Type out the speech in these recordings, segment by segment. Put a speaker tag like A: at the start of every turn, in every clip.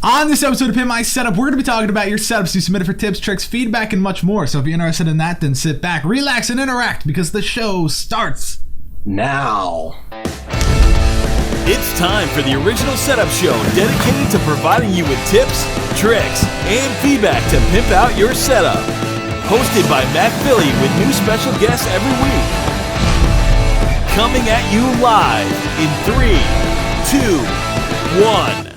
A: On this episode of Pimp My Setup, we're going to be talking about your setups you submitted for tips, tricks, feedback, and much more. So if you're interested in that, then sit back, relax, and interact because the show starts now.
B: It's time for the original setup show dedicated to providing you with tips, tricks, and feedback to pimp out your setup. Hosted by Matt Philly with new special guests every week. Coming at you live in 3, 2, 1.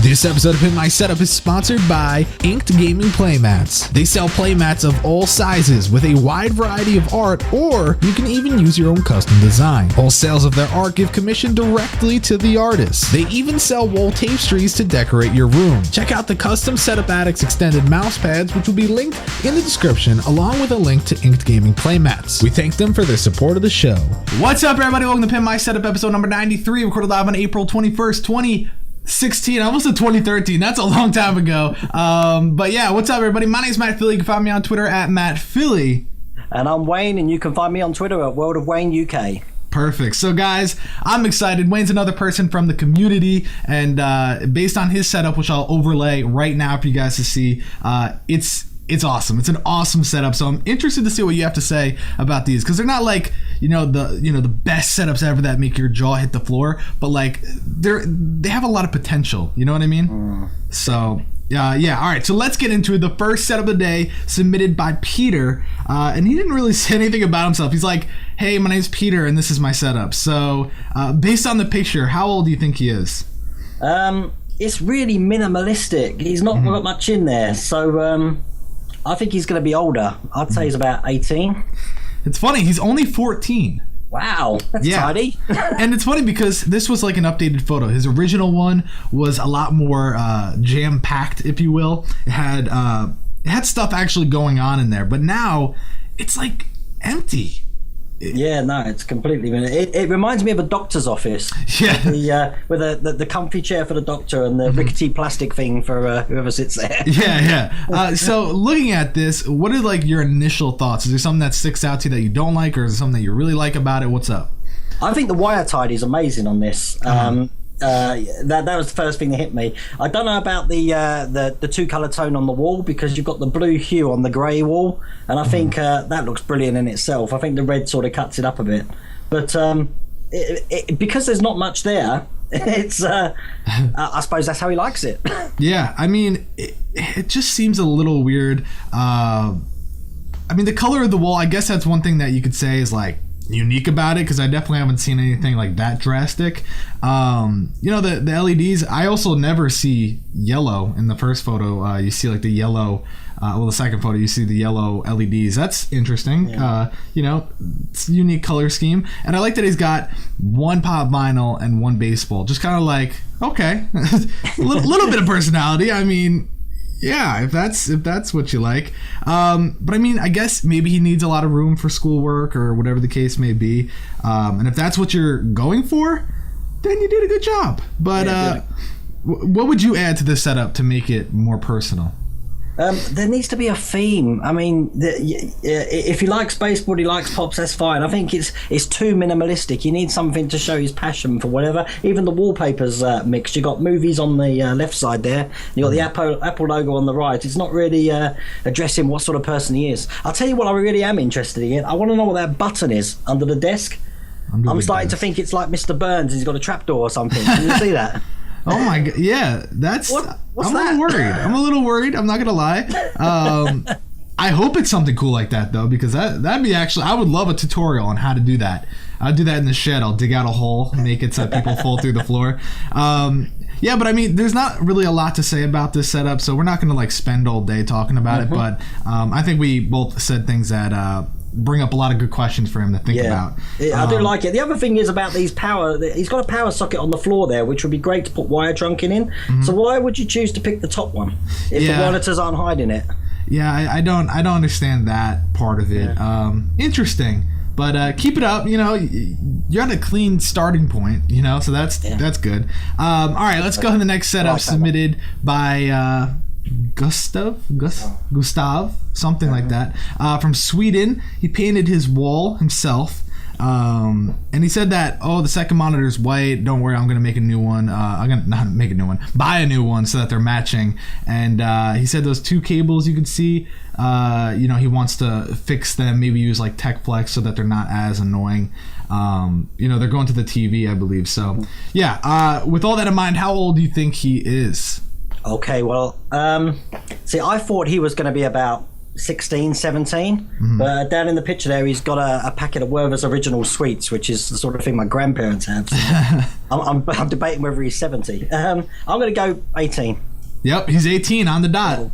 A: This episode of Pimp My Setup is sponsored by Inked Gaming Playmats. They sell playmats of all sizes with a wide variety of art, or you can even use your own custom design. All sales of their art give commission directly to the artist. They even sell wall tapestries to decorate your room. Check out the Custom Setup Addicts extended mouse pads, which will be linked in the description, along with a link to Inked Gaming Playmats. We thank them for their support of the show. What's up, everybody? Welcome to Pimp My Setup episode number 93, recorded live on April 21st, 2016. I almost said 2013. That's a long time ago. But yeah, what's up, everybody? My name's Matt Philly. You can find me on Twitter at Matt Philly.
C: And I'm Wayne, and you can find me on Twitter at World of Wayne UK. Perfect.
A: So guys, I'm excited. Wayne's another person from the community, and based on his setup, which I'll overlay right now for you guys to see, it's awesome. It's an awesome setup. So I'm interested to see what you have to say about these, because they're not like the best setups ever that make your jaw hit the floor, but like they have a lot of potential. You know what I mean? So yeah. All right. So let's get into it. The first setup of the day submitted by Peter, and he didn't really say anything about himself. He's like, "Hey, my name's Peter, and this is my setup." So based on the picture, how old do you think he is?
C: It's really minimalistic. He's not got much in there. So I think he's going to be older. I'd say he's about 18.
A: It's funny, he's only 14.
C: Wow, that's tidy.
A: And it's funny because this was like an updated photo. His original one was a lot more jam-packed, if you will. It had stuff actually going on in there, but now it's like empty.
C: Yeah, no, it's completely. It reminds me of a doctor's office.
A: Yeah,
C: with the comfy chair for the doctor and the rickety plastic thing for whoever sits there.
A: Yeah. So looking at this, what are like your initial thoughts? Is there something that sticks out to you that you don't like, or is there something that you really like about it? What's up?
C: I think the wire tidy is amazing on this. That was the first thing that hit me. I don't know about the two color tone on the wall, because you've got the blue hue on the grey wall, and I think that looks brilliant in itself. I think the red sort of cuts it up a bit, but because there's not much there, it's I suppose that's how he likes it.
A: Yeah, I mean, it just seems a little weird. I mean, the color of the wall, I guess that's one thing that you could say is like unique about it, because I definitely haven't seen anything like that drastic. The LEDs, I also never see yellow in the first photo. You see like the yellow, the second photo you see the yellow LEDs. That's interesting. It's a unique color scheme, and I like that he's got one pop vinyl and one baseball. Just kind of like, okay, a little bit of personality. I mean, yeah, if that's what you like. But I mean, I guess maybe he needs a lot of room for schoolwork or whatever the case may be. And if that's what you're going for, then you did a good job. But what would you add to this setup to make it more personal?
C: There needs to be a theme. I mean, if he likes baseball, he likes pops, that's fine. I think it's too minimalistic. You need something to show his passion for whatever. Even the wallpaper's mixed. You got movies on the left side there. You got the Apple logo on the right. It's not really addressing what sort of person he is. I'll tell you what I really am interested in. I want to know what that button is under the desk. I'm starting to think it's like Mr. Burns. He's got a trapdoor or something. Can you see that?
A: Oh my god! Yeah, that's.
C: What's
A: I'm
C: that?
A: I'm a little worried. I'm not gonna lie. I hope it's something cool like that though, because that'd be actually. I would love a tutorial on how to do that. I'll do that in the shed. I'll dig out a hole, make it so people fall through the floor. Yeah, but I mean, there's not really a lot to say about this setup, so we're not gonna like spend all day talking about it. But I think we both said things that bring up a lot of good questions for him to think about.
C: I do like it. The other thing is about these he's got a power socket on the floor there, which would be great to put wire trunking in. So why would you choose to pick the top one if the monitors aren't hiding it?
A: Yeah, I don't understand that part of it. Interesting. But keep it up. You're at a clean starting point, so that's good. All right, let's go to the next setup submitted by Gustav, something like that, from Sweden. He painted his wall himself. And he said that, oh, the second monitor is white. Don't worry, I'm going to make a new one. I'm going to not make a new one, buy a new one so that they're matching. And he said those two cables you could see, he wants to fix them, maybe use like Tech Flex so that they're not as annoying. They're going to the TV, I believe. So, yeah, with all that in mind, how old do you think he is?
C: Okay, well, see, I thought he was going to be about 16, 17, but down in the picture there, he's got a packet of Werther's Original Sweets, which is the sort of thing my grandparents have. So I'm debating whether he's 70. I'm going to go 18.
A: Yep, he's 18 on the dot.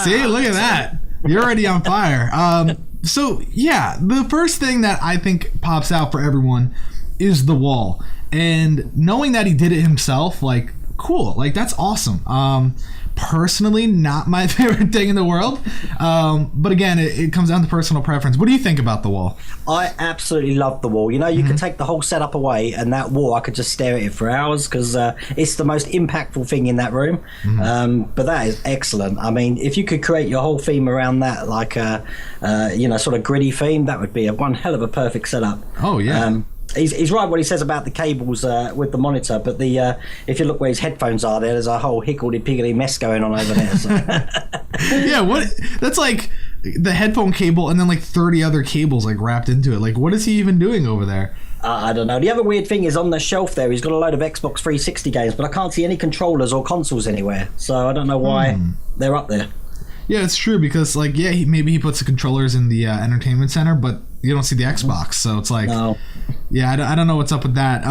A: See, look at that. You're already on fire. So, yeah, the first thing that I think pops out for everyone is the wall. And knowing that he did it himself, like, cool. Like, that's awesome. Personally, not my favorite thing in the world. But again, it comes down to personal preference. What do you think about the wall?
C: I absolutely love the wall. You could take the whole setup away, and that wall, I could just stare at it for hours because it's the most impactful thing in that room. But that is excellent. I mean, if you could create your whole theme around that, like a sort of gritty theme, that would be one hell of a perfect setup.
A: Oh, yeah.
C: He's right what he says about the cables with the monitor, but if you look where his headphones are, there's a whole higgledy-piggledy mess going on over there. So.
A: Yeah, what? That's like the headphone cable and then like 30 other cables like wrapped into it. Like, what is he even doing over there?
C: I don't know. The other weird thing is on the shelf there, he's got a load of Xbox 360 games, but I can't see any controllers or consoles anywhere. So I don't know why they're up there.
A: Yeah, it's true because maybe he puts the controllers in the entertainment center, but you don't see the Xbox, so it's like,
C: no.
A: Yeah, I don't know what's up with that.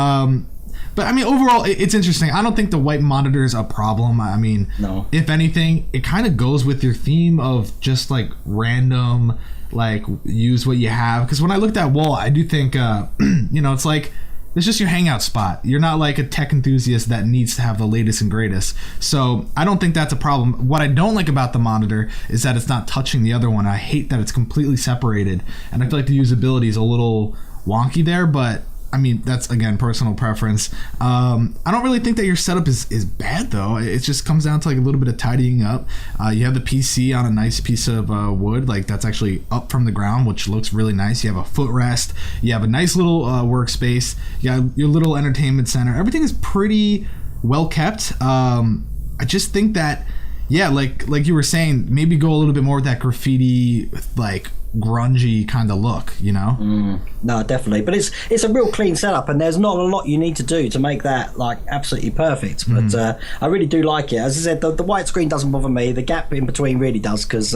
A: But I mean, overall, it's interesting. I don't think the white monitor is a problem. I mean,
C: no. If
A: anything, it kind of goes with your theme of just like random, like use what you have. Because when I looked at wall, I do think, it's like, it's just your hangout spot. You're not like a tech enthusiast that needs to have the latest and greatest. So I don't think that's a problem. What I don't like about the monitor is that it's not touching the other one. I hate that it's completely separated. And I feel like the usability is a little wonky there, but I mean, that's, again, personal preference. I don't really think that your setup is bad, though. It just comes down to like a little bit of tidying up. You have the PC on a nice piece of wood, like that's actually up from the ground, which looks really nice. You have a footrest. You have a nice little workspace. You have your little entertainment center. Everything is pretty well kept. I just think that, yeah, like you were saying, maybe go a little bit more with that graffiti, like grungy kind of look,
C: No, definitely, but it's a real clean setup, and there's not a lot you need to do to make that like absolutely perfect, but I really do like it. As I said, the white screen doesn't bother me. The gap in between really does, because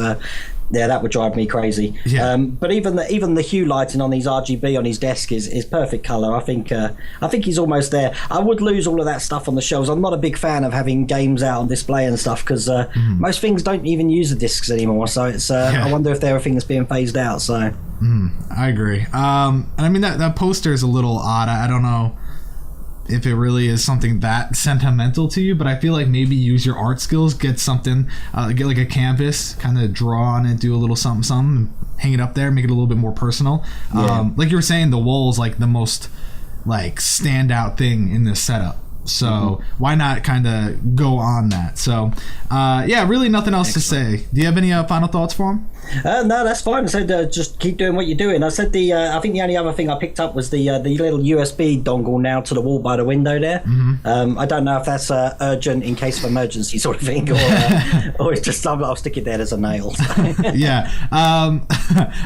C: that would drive me crazy. But even the hue lighting on these RGB on his desk is perfect color. I think he's almost there. I would lose all of that stuff on the shelves. I'm not a big fan of having games out on display and stuff, because most things don't even use the discs anymore, so it's I wonder if there are things being phased out. So
A: I agree. And I mean, that poster is a little odd. I don't know if it really is something that sentimental to you, but I feel like maybe use your art skills, get something, get like a canvas, kind of draw on it, do a little something, hang it up there, make it a little bit more personal. Like you were saying, the wall is like the most like standout thing in this setup. So why not kind of go on that? So really nothing else to say. Do you have any final thoughts for him?
C: No, that's fine. I said just keep doing what you're doing. I said I think the only other thing I picked up was the little USB dongle now to the wall by the window there. I don't know if that's urgent in case of emergency sort of thing, or it's just I'll stick it there as a nail.
A: Yeah.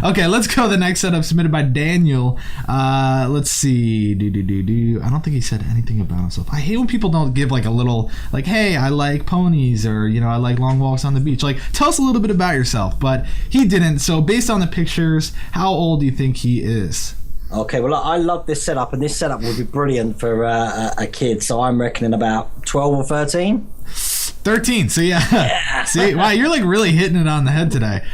A: Okay, let's go to the next setup submitted by Daniel. Let's see. I don't think he said anything about himself. I hate when people don't give like a little like, hey, I like ponies, or I like long walks on the beach. Like, tell us a little bit about yourself. But he didn't. So based on the pictures, how old do you think he is?
C: Okay, well, I love this setup, and this setup would be brilliant for a kid. So I'm reckoning about 12 or 13.
A: 13. So yeah. See, wow, you're like really hitting it on the head today.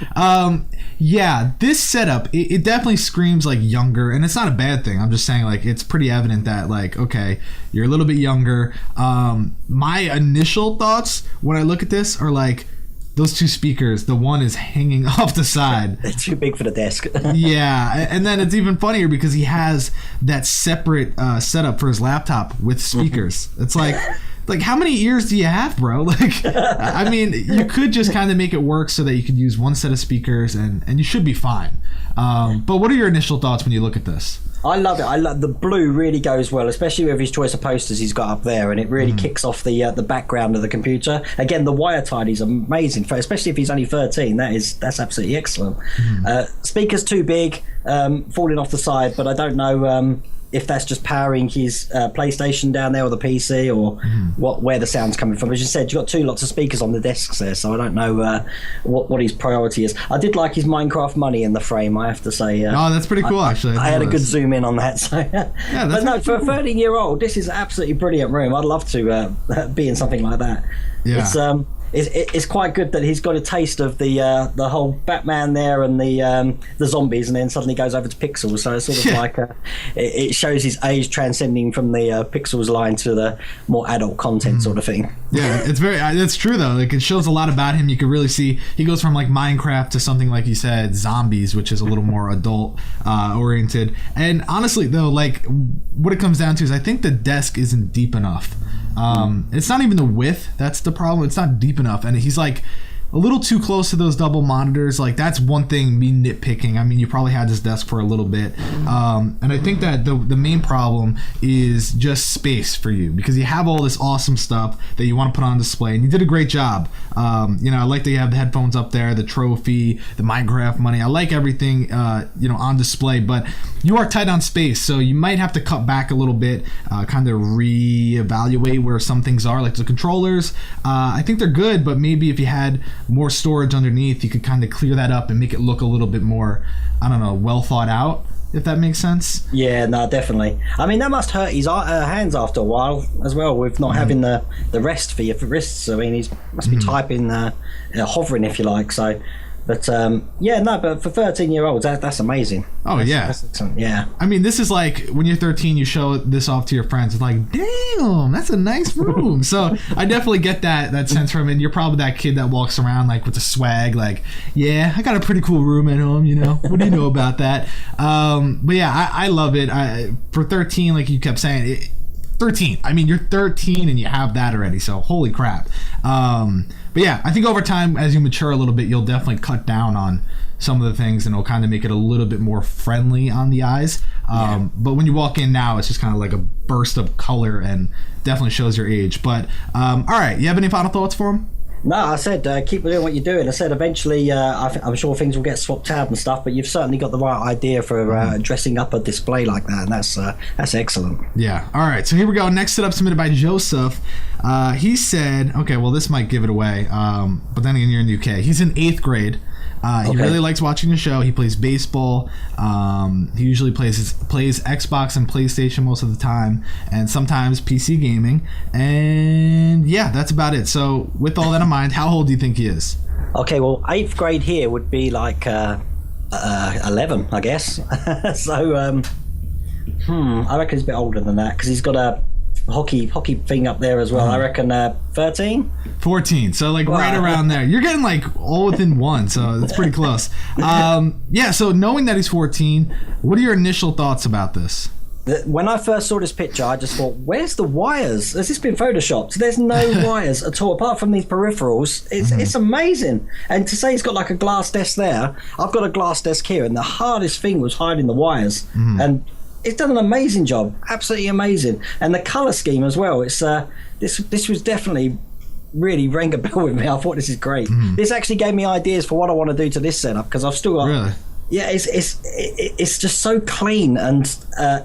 A: Yeah, this setup, it definitely screams like younger, and it's not a bad thing. I'm just saying, like, it's pretty evident that, like, okay, you're a little bit younger. My initial thoughts when I look at this are like, those two speakers, the one is hanging off the side.
C: They're too big for the desk.
A: Yeah, and then it's even funnier because he has that separate setup for his laptop with speakers. It's like, like, how many ears do you have, bro? Like, I mean, you could just kind of make it work so that you could use one set of speakers and you should be fine. But what are your initial thoughts when you look at this?
C: I love it. I love the blue. Really goes well, especially with his choice of posters he's got up there, and it really kicks off the background of the computer. Again, the wire tidy's amazing, especially if he's only 13. That's absolutely excellent. Speakers too big, falling off the side, but I don't know if that's just powering his PlayStation down there or the PC or where the sound's coming from. As you said, you've got two lots of speakers on the desks there, so I don't know what his priority is. I did like his Minecraft money in the frame, I have to say.
A: Oh, that's pretty cool, actually.
C: I had a good zoom in on that. So.
A: Yeah,
C: but no, for a 13-year-old, this is an absolutely brilliant room. I'd love to be in something like that.
A: Yeah.
C: It's quite good that he's got a taste of the whole Batman there and the zombies, and then suddenly goes over to pixels. So it's sort of like it shows his age transcending from the pixels line to the more adult content sort of thing.
A: Yeah, it's true though. Like, it shows a lot about him. You can really see he goes from like Minecraft to something like you said, zombies, which is a little more adult oriented. And honestly though, like, what it comes down to is I think the desk isn't deep enough. It's not even the width that's the problem. It's not deep enough, and he's like a little too close to those double monitors. Like, that's one thing, me nitpicking. I mean, you probably had this desk for a little bit, and I think that the main problem is just space for you, because you have all this awesome stuff that you want to put on display, and you did a great job. I like that you have the headphones up there, the trophy, the Minecraft money. I like everything on display, but you are tight on space, so you might have to cut back a little bit, kind of reevaluate where some things are. Like the controllers, I think they're good, but maybe if you had more storage underneath, you could kind of clear that up and make it look a little bit more, I don't know, well thought out, if that makes sense.
C: Yeah, no, definitely. I mean, that must hurt his hands after a while as well, with not having the rest for your wrists. I mean, he must be typing, hovering, if you like. So, but but for 13-year-olds, that's amazing.
A: Oh,
C: that's excellent. Yeah.
A: I mean, this is like when you're 13, you show this off to your friends. It's like, damn, that's a nice room. So I definitely get that sense from it. You're probably that kid that walks around like with the swag, like, yeah, I got a pretty cool room at home. What do you know about that? But yeah, I love it. For 13, like you kept saying, 13. I mean, you're 13 and you have that already. So holy crap. But yeah, I think over time, as you mature a little bit, you'll definitely cut down on some of the things, and it'll kind of make it a little bit more friendly on the eyes. But when you walk in now, it's just kind of like a burst of color and definitely shows your age. But all right, you have any final thoughts for him?
C: No, I said keep doing what you're doing. I said eventually I'm sure things will get swapped out and stuff, but you've certainly got the right idea for dressing up a display like that, and that's excellent.
A: Yeah. All right, so here we go. Next setup submitted by Joseph. He said, okay, well, this might give it away, but then again, you're in the UK. He's in 8th grade. He really likes watching the show. He plays baseball. He usually plays Xbox and PlayStation most of the time, and sometimes PC gaming. And yeah, that's about it. So with all that in mind, how old do you think he is?
C: Okay, well, 8th grade here would be like 11, I guess. So I reckon he's a bit older than that, because he's got a hockey thing up there as well. I reckon 13,
A: 14, so like right around there. You're getting like all within one, so it's pretty close. So knowing that he's 14, what are your initial thoughts about this?
C: When I first saw this picture, I just thought, where's the wires? Has this been photoshopped? There's no wires at all, apart from these peripherals. It's amazing. And to say he's got like a glass desk there, I've got a glass desk here, and the hardest thing was hiding the wires. And it's done an amazing job, absolutely amazing, and the color scheme as well. It's this was definitely really rang a bell with me. I thought this is great. This actually gave me ideas for what I want to do to this setup, because I've still got.
A: Really?
C: Yeah, it's just so clean, and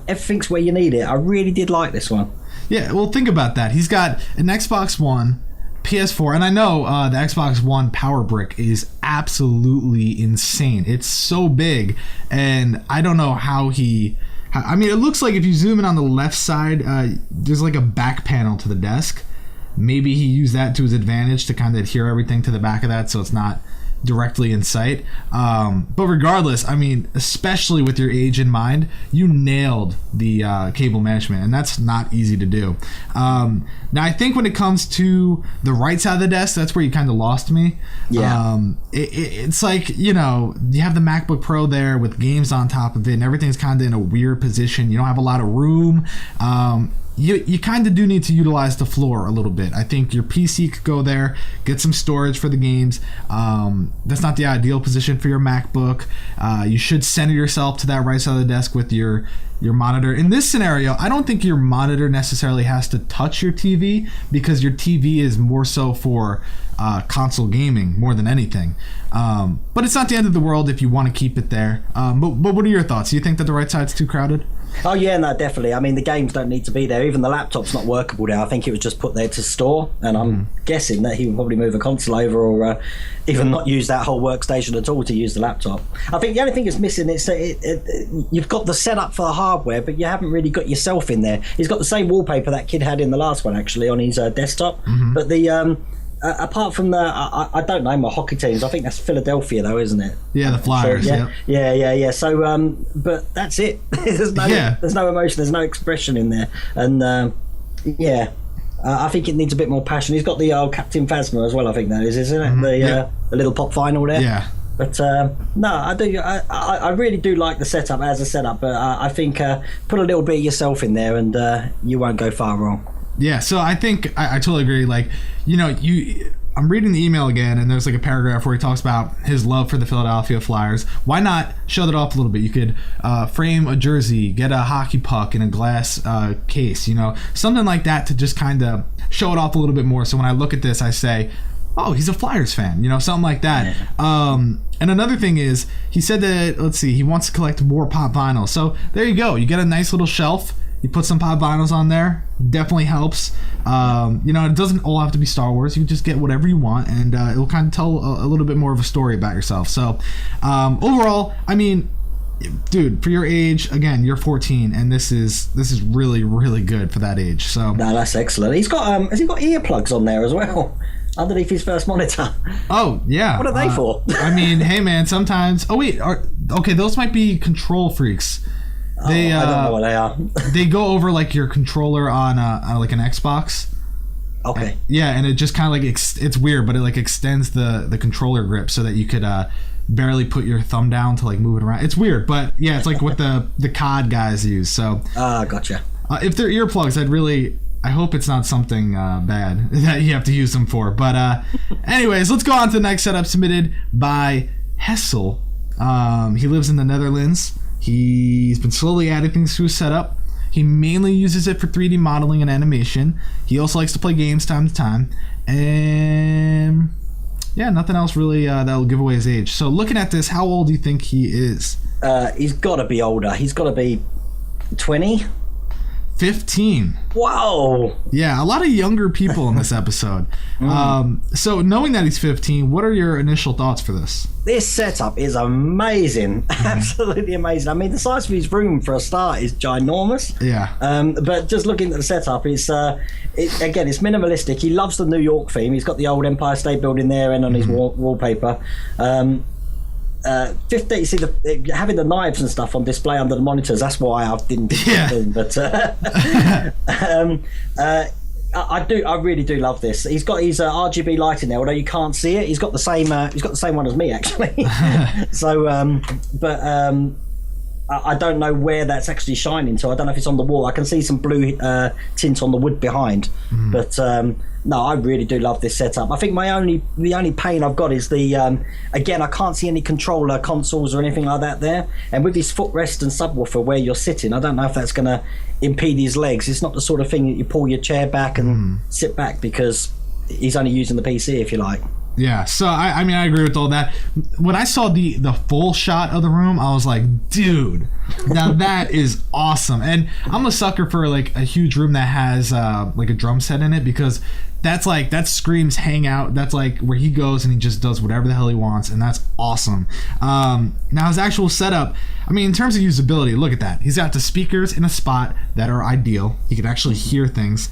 C: everything's where you need it. I really did like this one.
A: Yeah, well, think about that. He's got an Xbox One, PS4, and I know the Xbox One power brick is absolutely insane. It's so big, and I don't know how he. I mean, it looks like if you zoom in on the left side, there's like a back panel to the desk. Maybe he used that to his advantage to kind of adhere everything to the back of that, so it's not directly in sight. But regardless, I mean, especially with your age in mind, you nailed the cable management, and that's not easy to do. Now, I think when it comes to the right side of the desk, that's where you kind of lost me.
C: Yeah.
A: It's like, you have the MacBook Pro there with games on top of it, and everything's kind of in a weird position. You don't have a lot of room. you kind of do need to utilize the floor a little bit. I think your PC could go there, get some storage for the games. That's not the ideal position for your MacBook. You should center yourself to that right side of the desk with your monitor. In this scenario, I don't think your monitor necessarily has to touch your TV, because your TV is more so for console gaming more than anything. But it's not the end of the world if you want to keep it there. But what are your thoughts? Do you think that the right side's too crowded?
C: Oh yeah, no, definitely. I mean, the games don't need to be there. Even the laptop's not workable there. I think it was just put there to store, and I'm guessing that he would probably move a console over, or even not use that whole workstation at all to use the laptop. I think the only thing it's missing is that you've got the setup for the hardware, but you haven't really got yourself in there. He's got the same wallpaper that kid had in the last one, actually, on his desktop. But the apart from the, I don't know my hockey teams. I think that's Philadelphia, though, isn't it?
A: Yeah, the Flyers.
C: Sure, yeah. So, but that's it. There's no emotion. There's no expression in there, and I think it needs a bit more passion. He's got the old Captain Phasma as well. I think that is, isn't it? The little pop vinyl there.
A: Yeah.
C: But no, I do. I really do like the setup as a setup. But I think put a little bit of yourself in there, and you won't go far wrong.
A: Yeah, so I think I totally agree. Like, I'm reading the email again, and there's like a paragraph where he talks about his love for the Philadelphia Flyers. Why not show that off a little bit? You could frame a jersey, get a hockey puck in a glass case, something like that to just kind of show it off a little bit more. So when I look at this, I say, oh, he's a Flyers fan, something like that. Yeah. And another thing is, he said that, he wants to collect more pop vinyl. So there you go. You get a nice little shelf. You put some pop vinyls on there, definitely helps. It doesn't all have to be Star Wars. You can just get whatever you want, and it'll kind of tell a little bit more of a story about yourself. So overall, I mean, dude, for your age, again, you're 14, and this is really, really good for that age. So
C: no, that's excellent. He's got has he got earplugs on there as well? Underneath his first monitor. Oh, yeah. What are they for?
A: I mean, hey, man, sometimes... Oh, wait. Those might be control freaks.
C: I don't know what they are.
A: They go over like your controller on like an Xbox.
C: Okay.
A: And it just kind of like it's weird, but it like extends the controller grip so that you could barely put your thumb down to like move it around. It's weird, but yeah, it's like what the COD guys use. So
C: gotcha.
A: If they're earplugs, I hope it's not something bad that you have to use them for. But anyways, let's go on to the next setup submitted by Hessel. He lives in the Netherlands. He's been slowly adding things to his setup. He mainly uses it for 3D modeling and animation. He also likes to play games time to time. And yeah, nothing else really that'll give away his age. So looking at this, how old do you think he is?
C: He's got to be older. He's got to be 20.
A: 15.
C: Wow.
A: Yeah, a lot of younger people in this episode. So knowing that he's 15, what are your initial thoughts for this?
C: This setup is amazing. Absolutely amazing. I mean, the size of his room for a start is ginormous.
A: Yeah.
C: But just looking at the setup, it's minimalistic. He loves the New York theme. He's got the old Empire State Building there and on his wallpaper. 50. You see, having the knives and stuff on display under the monitors. That's why I didn't do anything. But I really do love this. He's got his RGB lighting there, although you can't see it. He's got the same one as me, actually. So, I don't know where that's actually shining to. I don't know if it's on the wall. I can see some blue tint on the wood behind, but. No, I really do love this setup. I think the only pain I've got is again, I can't see any controller consoles or anything like that there. And with his footrest and subwoofer where you're sitting, I don't know if that's going to impede his legs. It's not the sort of thing that you pull your chair back and sit back, because he's only using the PC, if you like.
A: Yeah, so I mean, I agree with all that. When I saw the full shot of the room, I was like, dude, now that is awesome. And I'm a sucker for like a huge room that has like a drum set in it, because that screams hangout. That's like where he goes and he just does whatever the hell he wants, and that's awesome. Now his actual setup, I mean, in terms of usability, look at that. He's got the speakers in a spot that are ideal. He can actually hear things.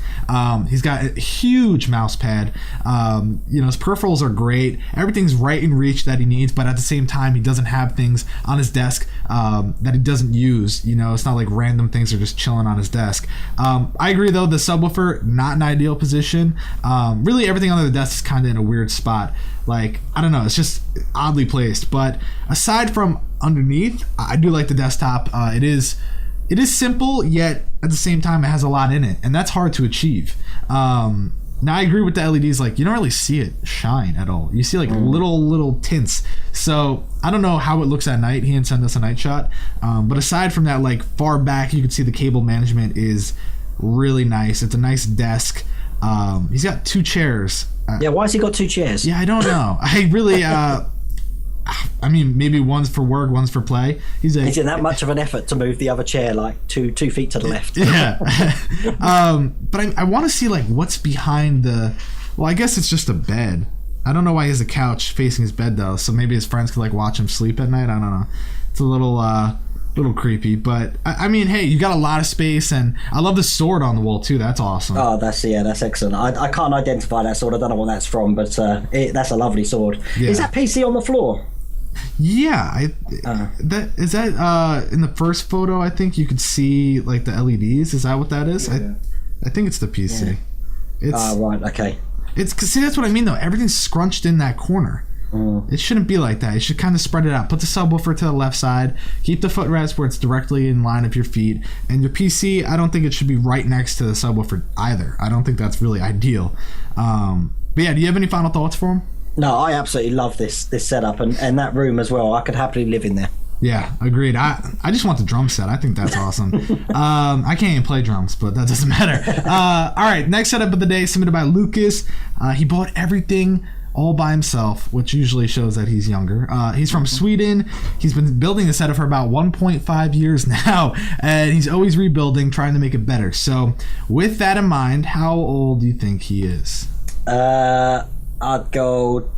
A: He's got a huge mouse pad. His peripherals are great. Everything's right in reach that he needs, but at the same time, he doesn't have things on his desk that he doesn't use. It's not like random things are just chilling on his desk. I agree, though, the subwoofer, not an ideal position. Really, everything under the desk is kind of in a weird spot. Like, I don't know, it's just oddly placed. But aside from underneath, I do like the desktop. It is it is simple, yet at the same time it has a lot in it, and that's hard to achieve. Now I agree with the LEDs, like you don't really see it shine at all. You see like little tints. So I don't know how it looks at night. He didn't send us a night shot. But aside from that, like far back, you can see the cable management is really nice. It's a nice desk. He's got 2 chairs.
C: Yeah, why has he got 2 chairs?
A: Yeah, I don't know. I really, I mean, maybe one's for work, one's for play. Is it
C: that much of an effort to move the other chair like two feet to the left?
A: Yeah. But I want to see like what's behind the. Well, I guess it's just a bed. I don't know why he has a couch facing his bed though. So maybe his friends could like watch him sleep at night. I don't know. It's a little creepy, but I mean, hey, you got a lot of space, and I love the sword on the wall too. That's awesome.
C: Oh, that's excellent. I can't identify that sword. I don't know what that's from, but that's a lovely sword. Yeah. Is that PC on the floor?
A: Yeah, that is that in the first photo. I think you could see like the LEDs. Is that what that is? Yeah. I think it's the PC. Yeah. It's
C: right. Okay.
A: It's see, that's what I mean though. Everything's scrunched in that corner. It shouldn't be like that. You should kind of spread it out. Put the subwoofer to the left side. Keep the footrest where it's directly in line of your feet. And your PC, I don't think it should be right next to the subwoofer either. I don't think that's really ideal. But yeah, do you have any final thoughts for him?
C: No, I absolutely love this setup and that room as well. I could happily live in there.
A: Yeah, agreed. I just want the drum set. I think that's awesome. I can't even play drums, but that doesn't matter. All right, next setup of the day submitted by Lukas. He bought everything all by himself, which usually shows that he's younger. He's from Sweden. He's been building the setup for about 1.5 years now, and he's always rebuilding, trying to make it better. So with that in mind, how old do you think he is?
C: I'd go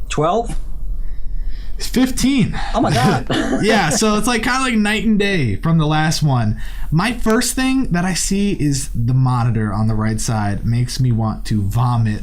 C: 12.
A: He's 15.
C: Oh my god.
A: Yeah, so it's like kind of like night and day from the last one. My first thing that I see is the monitor on the right side makes me want to vomit.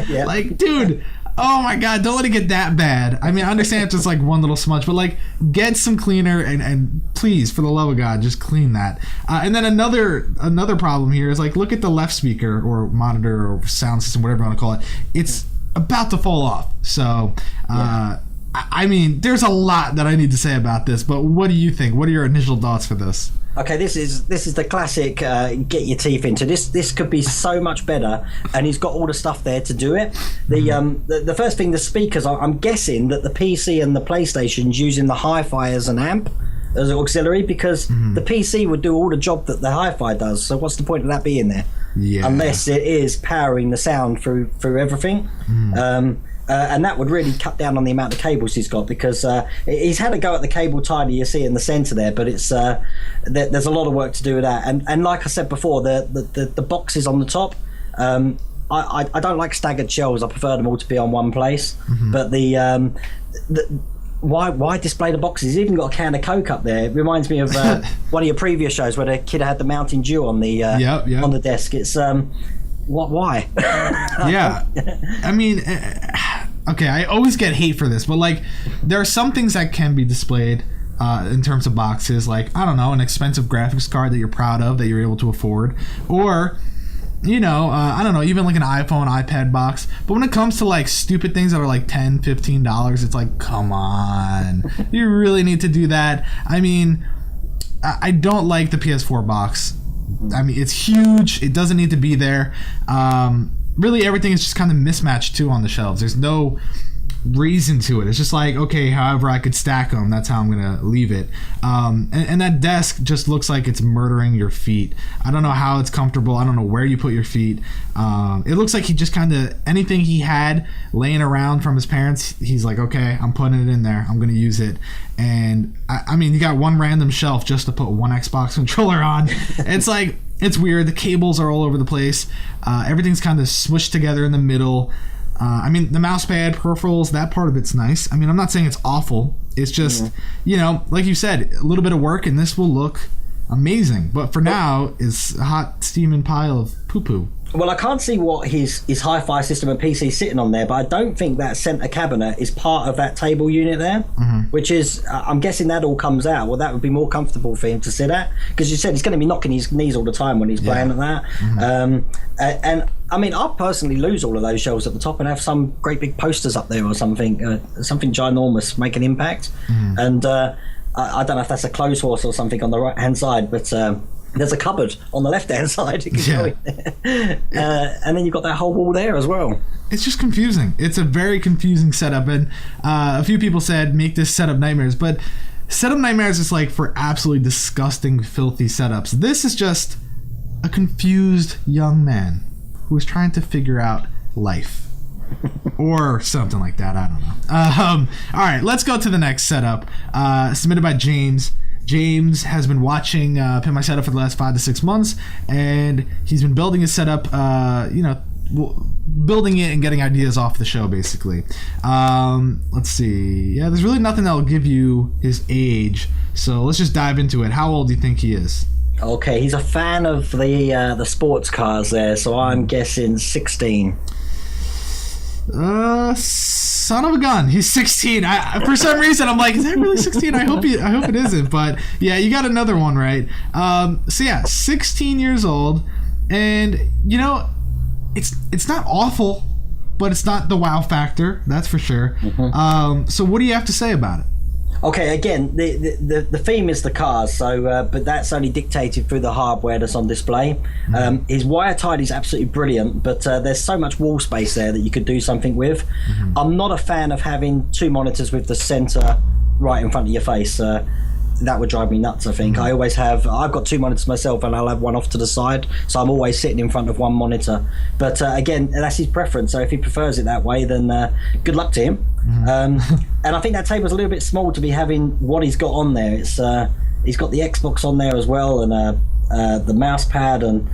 A: Yeah. Like, dude, oh my god, don't let it get that bad. I mean, I understand it's just like one little smudge, but like get some cleaner and please, for the love of God, just clean that. And then another problem here is like, look at the left speaker or monitor or sound system, whatever you want to call it. It's about to fall off. So, I mean, there's a lot that I need to say about this, but what do you think? What are your initial thoughts for this?
C: Okay, this is the classic get your teeth into. This could be so much better, and he's got all the stuff there to do it. The first thing, the speakers, I'm guessing that the PC and the PlayStation's using the hi-fi as an amp, as an auxiliary, because the PC would do all the job that the hi-fi does. So what's the point of that being there? Yeah. Unless it is powering the sound through everything. And that would really cut down on the amount of cables he's got, because he's had a go at the cable tie that you see in the center there, but it's there's a lot of work to do with that. And like I said before, the boxes on the top, I don't like staggered shelves. I prefer them all to be on one place. But why display the boxes? He's even got a can of Coke up there. It reminds me of one of your previous shows where the kid had the Mountain Dew on the on the desk. It's why?
A: Yeah, I mean, okay, I always get hate for this, but like, there are some things that can be displayed in terms of boxes, like, I don't know, an expensive graphics card that you're proud of, that you're able to afford, or, you know, I don't know, even like an iPhone, iPad box. But when it comes to like stupid things that are like $10, $15, it's like, come on, you really need to do that? I mean, I don't like the PS4 box. I mean, it's huge. It doesn't need to be there. Really, everything is just kind of mismatched too on the shelves. There's no reason to it. It's just like, okay, however I could stack them, that's how I'm gonna leave it. And that desk just looks like it's murdering your feet. I don't know how it's comfortable. I don't know where you put your feet. It looks like he just kind of, anything he had laying around from his parents, he's like, okay, I'm putting it in there, I'm gonna use it. And I mean, you got one random shelf just to put one Xbox controller on. It's like, it's weird. The cables are all over the place. Everything's kind of smushed together in the middle. I mean, the mouse pad, peripherals, that part of it's nice. I mean, I'm not saying it's awful. It's just, you know, like you said, a little bit of work and this will look amazing. But for now, it's a hot steaming pile of poo-poo.
C: Well, I can't see what his hi-fi system and PC sitting on there, but I don't think that center cabinet is part of that table unit there, which is, I'm guessing that all comes out. Well, that would be more comfortable for him to sit at, because you said he's going to be knocking his knees all the time when he's playing at that. And I mean, I'll personally lose all of those shelves at the top and have some great big posters up there or something, something ginormous make an impact. And I don't know if that's a clothes horse or something on the right hand side, but there's a cupboard on the left hand side. You can go in there. And then you've got that whole wall there as well.
A: It's just confusing. It's a very confusing setup, and a few people said make this setup nightmares, but setup nightmares is like for absolutely disgusting, filthy setups. This is just a confused young man who is trying to figure out life. Or something like that. I don't know. All right, let's go to the next setup. Submitted by James. James has been watching Pimp My Setup for the last 5 to 6 months, and he's been building his setup, building it and getting ideas off the show, basically. Let's see. Yeah, there's really nothing that will give you his age, so let's just dive into it. How old do you think he is?
C: Okay, he's a fan of the sports cars there, so I'm guessing 16.
A: Son of a gun, he's 16. For some reason I'm like, is that really 16? I hope it isn't, but yeah, you got another one right. So yeah, 16 years old, and you know, it's not awful, but it's not the wow factor, that's for sure. So what do you have to say about it?
C: Okay, again, the theme is the cars, so but that's only dictated through the hardware that's on display. His wire tidy is absolutely brilliant, but there's so much wall space there that you could do something with. I'm not a fan of having 2 monitors with the center right in front of your face. That would drive me nuts, I think. I've got 2 monitors myself, and I'll have one off to the side, so I'm always sitting in front of one monitor. But again, that's his preference, so if he prefers it that way, then good luck to him. And I think that table's a little bit small to be having what he's got on there. It's he's got the Xbox on there as well, and the mouse pad, and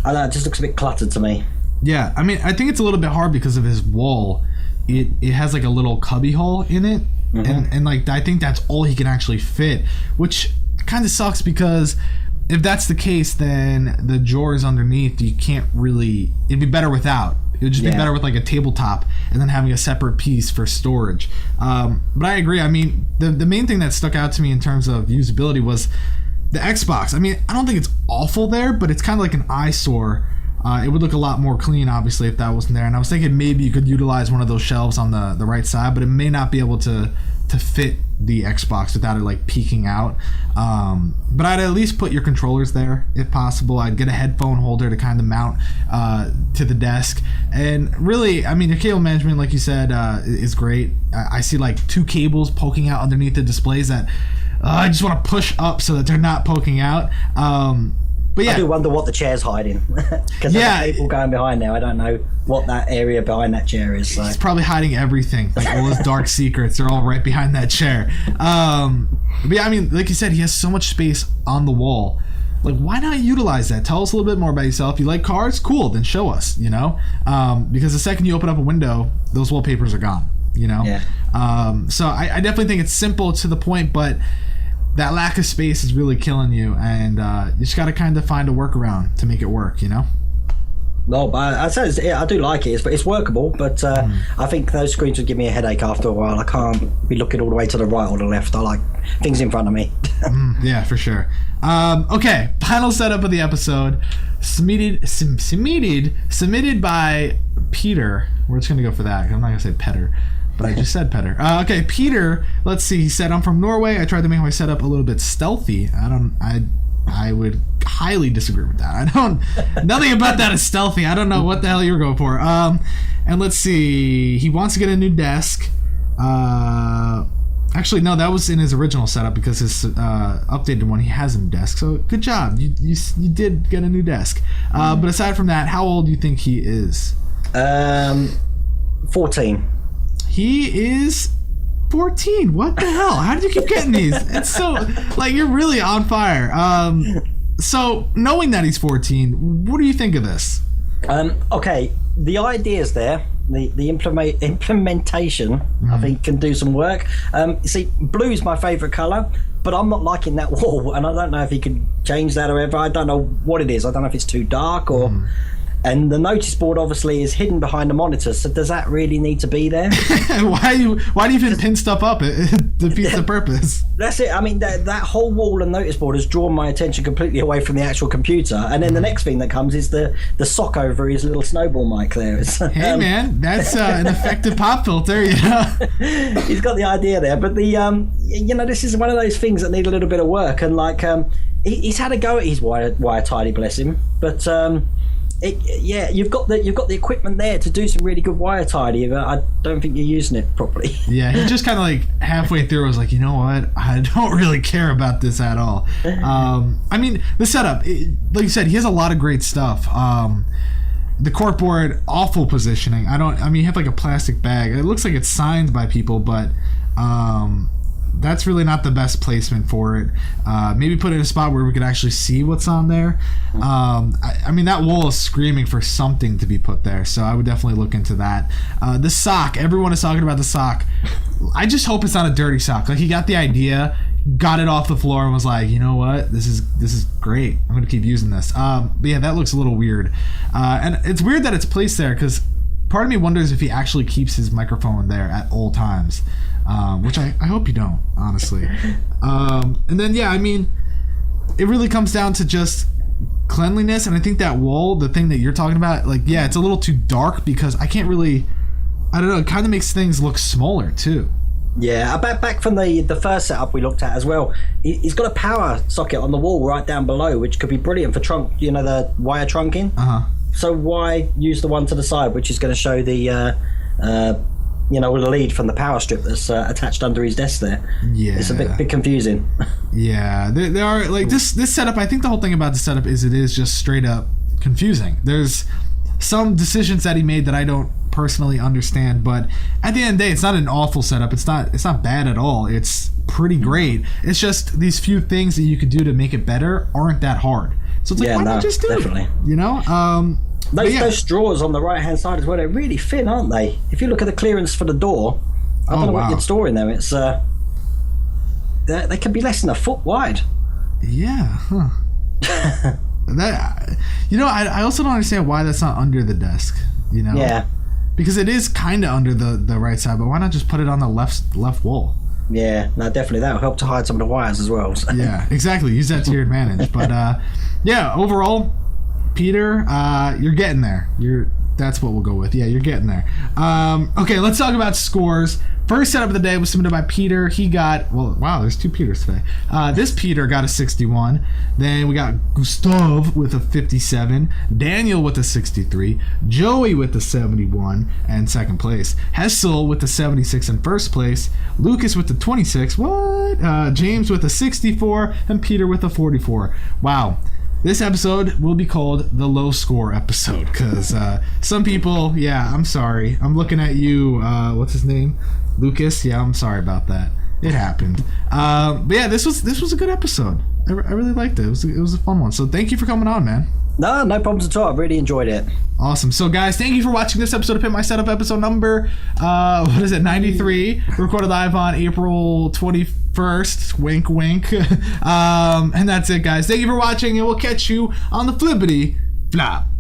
C: I don't know, it just looks a bit cluttered to me.
A: Yeah, I mean, I think it's a little bit hard because of his wall. It has like a little cubby hole in it. And like I think that's all he can actually fit, which kind of sucks, because if that's the case, then the drawers underneath, you can't really, it'd be better without. It would just be better with like a tabletop and then having a separate piece for storage. But I agree. I mean, the main thing that stuck out to me in terms of usability was the Xbox. I mean, I don't think it's awful there, but it's kind of like an eyesore. It would look a lot more clean, obviously, if that wasn't there. And I was thinking maybe you could utilize one of those shelves on the right side, but it may not be able to fit the Xbox without it like peeking out. But I'd at least put your controllers there if possible. I'd get a headphone holder to kind of mount to the desk. And really, I mean, your cable management, like you said, is great. I see like 2 cables poking out underneath the displays that I just want to push up so that they're not poking out. But yeah,
C: I do wonder what the chair's hiding, because there's a cable going behind there. I don't know what that area behind that chair is. So.
A: He's probably hiding everything, like all his dark secrets are all right behind that chair. But yeah, I mean, like you said, he has so much space on the wall. Like, why not utilize that? Tell us a little bit more about yourself. You like cars? Cool, then show us, you know? Because the second you open up a window, those wallpapers are gone, you know?
C: Yeah.
A: So I definitely think it's simple to the point, but that lack of space is really killing you, and you just got to kind of find a workaround to make it work, you know?
C: No, but I do like it. It's workable, but I think those screens would give me a headache after a while. I can't be looking all the way to the right or the left. I like things in front of me.
A: Yeah, for sure. Okay, final setup of the episode. Submitted by Peter. We're just going to go for that. I'm not going to say Petter. But I just said Petter. Okay, Peter, let's see. He said, I'm from Norway. I tried to make my setup a little bit stealthy. I would highly disagree with that. Nothing about that is stealthy. I don't know what the hell you were going for. And let's see. He wants to get a new desk. Actually, no, that was in his original setup, because his updated one, he has a new desk. So good job. You did get a new desk. But aside from that, how old do you think he is?
C: 14.
A: He is 14. What the hell? How did you keep getting these? It's so, like, you're really on fire. So, knowing that he's 14, what do you think of this?
C: Okay, the idea's there. The implementation, I think, can do some work. See, blue is my favourite colour, but I'm not liking that wall, and I don't know if he can change that or ever. I don't know what it is. I don't know if it's too dark or... And the notice board obviously is hidden behind the monitor, so does that really need to be there?
A: Why do you even pin stuff up? It defeats the purpose.
C: That's it. I mean, that whole wall and notice board has drawn my attention completely away from the actual computer. And then the next thing that comes is the sock over his little snowball mic there.
A: Hey man, that's an effective pop filter, you know.
C: He's got the idea there, but this is one of those things that need a little bit of work. And like, he's had a go at his wire tidy, bless him, but. You've got the equipment there to do some really good wire tidy, but I don't think you're using it properly. Yeah,
A: he just kind of like halfway through was like, you know what, I don't really care about this at all. I mean, the setup, like you said, he has a lot of great stuff. The corkboard, awful positioning. You have like a plastic bag. It looks like it's signed by people, but that's really not the best placement for it. Maybe put it in a spot where we could actually see what's on there. I mean, that wall is screaming for something to be put there, so I would definitely look into that. The sock, everyone is talking about the sock. I just hope it's not a dirty sock. Like, he got the idea, got it off the floor, and was like, you know what, this is great. I'm gonna keep using this. But yeah, that looks a little weird. And it's weird that it's placed there, because part of me wonders if he actually keeps his microphone there at all times. Which I hope you don't, honestly. And then, yeah, I mean, it really comes down to just cleanliness. And I think that wall, the thing that you're talking about, like, yeah, it's a little too dark because I can't really, I don't know, it kind of makes things look smaller, too.
C: Yeah, back from the first setup we looked at as well, he's got a power socket on the wall right down below, which could be brilliant for the wire trunking. So why use the one to the side, which is going to show the with a lead from the power strip that's attached under his desk there. Yeah, it's a bit confusing.
A: Yeah, there are, like, this setup. I think the whole thing about the setup is it is just straight up confusing. There's some decisions that he made that I don't personally understand, but at the end of the day, it's not an awful setup. It's not bad at all. It's pretty great. It's just these few things that you could do to make it better aren't that hard. So it's like, why not just do it? You know.
C: Those straws on the right hand side as well, they're really thin, aren't they? If you look at the clearance for the door, I don't know what you'd store in them. It's they can be less than a foot wide.
A: Yeah. That, I also don't understand why that's not under the desk. You know. Yeah. Because it is kind of under the right side, but why not just put it on the left wall?
C: Yeah, no, definitely that'll help to hide some of the wires as well. So. Yeah,
A: exactly. Use that to your advantage. But yeah, overall, Peter, you're getting there. That's what we'll go with. Yeah, you're getting there. Okay, let's talk about scores. First setup of the day was submitted by Peter. He got, there's two Peters today. This Peter got a 61. Then we got Gustav with a 57. Daniel with a 63. Joey with a 71 and second place. Hessel with a 76 in first place. Lukas with a 26. James with a 64. And Peter with a 44. Wow. This episode will be called the low score episode because some people, I'm sorry. I'm looking at you, what's his name? Lukas? Yeah, I'm sorry about that. It happened. But yeah, this was a good episode. I really liked it. It was a fun one. So thank you for coming on, man.
C: No problems at all. I really enjoyed it.
A: Awesome. So guys, thank you for watching this episode of Pimp My Setup, episode number 93, recorded live on April 21st. Wink wink. And that's it, guys. Thank you for watching, and we'll catch you on the flippity flop.